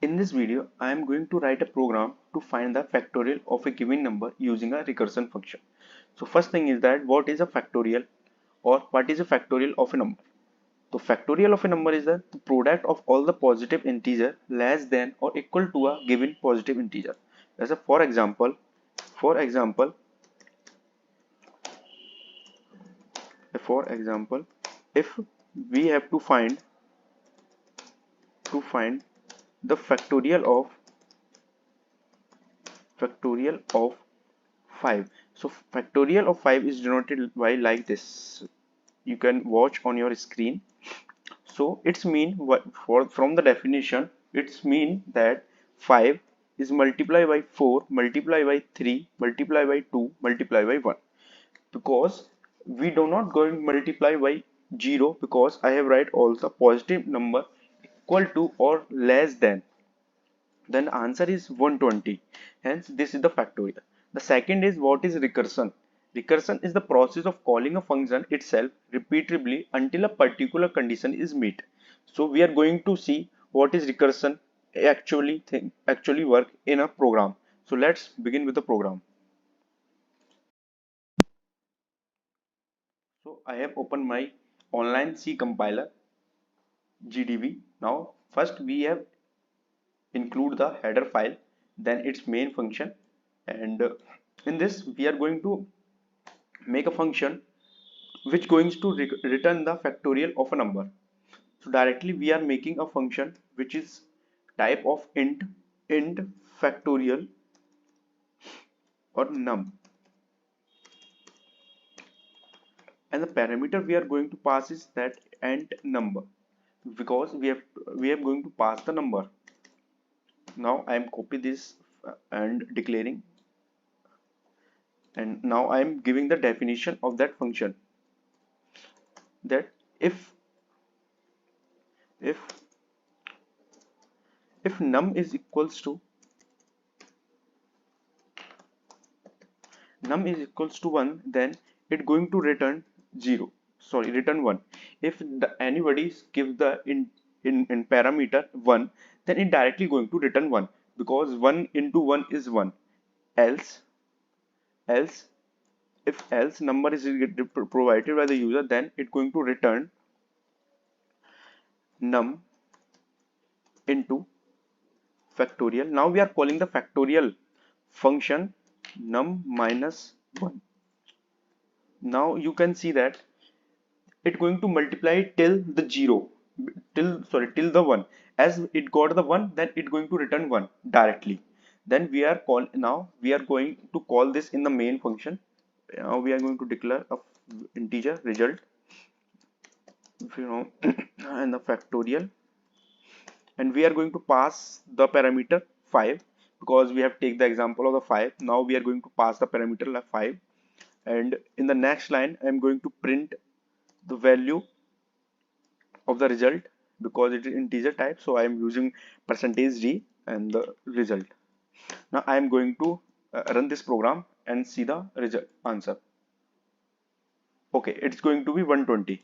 In this video, I am going to write a program to find the factorial of a given number using a recursion function. So first thing is that what is a factorial or what is a factorial of a number? So factorial of a number is the product of all the positive integer less than or equal to a given positive integer. As a for example, if we have to find the factorial of 5. So factorial of 5 is denoted by like this. You can watch on your screen. So it's mean what for from the definition, it's mean that 5 is multiplied by 4 multiplied by 3 multiplied by 2 multiplied by 1, because we do not going to multiply by 0 because I have write all the positive number equal to or less than, then the answer is 120. Hence this is the factorial. The second is what is recursion. Recursion is the process of calling a function itself repeatedly until a particular condition is met. So we are going to see what is recursion actually work in a program. So let's begin with the program. So I have opened my online C compiler GDB. Now first we have include the header file, then its main function, and in this we are going to make a function which going to return the factorial of a number. So directly we are making a function which is type of int factorial or num, and the parameter we are going to pass is that int number, because we are going to pass the number. Now I am copy this and declaring, and now I am giving the definition of that function, that if if num is equals to 1, then it going to return 0, sorry, return 1. If anybody give the in parameter 1, then it directly going to return 1, because 1 into 1 is 1. Else else if else number is provided by the user, then it going to return num into factorial. Now we are calling the factorial function num minus 1. Now you can see that it going to multiply till the 0, till the 1. As it got the 1, then it going to return 1 directly. Then now we are going to call this in the main function. Now we are going to declare a integer result, and the factorial, and we are going to pass the parameter 5, because we have take the example of the 5. Now we are going to pass the parameter like 5, and in the next line I am going to print the value of the result, because it is integer type, so I am using %d and the result. Now I am going to run this program and see the result answer. Okay, it's going to be 120.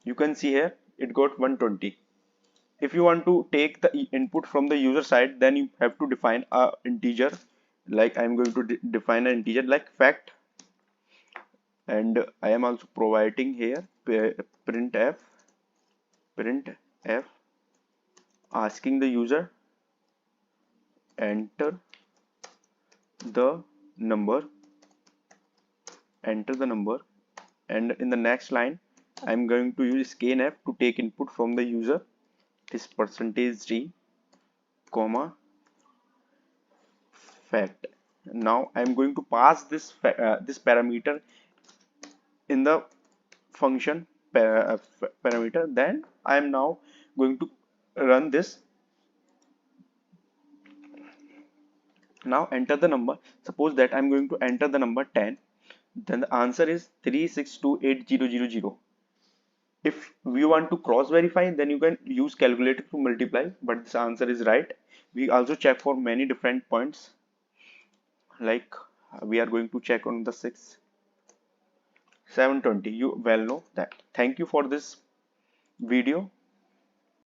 You can see here it got 120. If you want to take the input from the user side, then you have to define a integer. Like I am going to define an integer like fact, and I am also providing here printf asking the user enter the number, and in the next line I am going to use scanf to take input from the user. This %d comma fact. Now I am going to pass this parameter in the function parameter. Then I am now going to run this. Now enter the number. Suppose that I'm going to enter the number 10, then the answer is 3628000. If we want to cross verify, then you can use calculator to multiply, but this answer is right. We also check for many different points, like we are going to check on the 720. You well know that. Thank you for this video.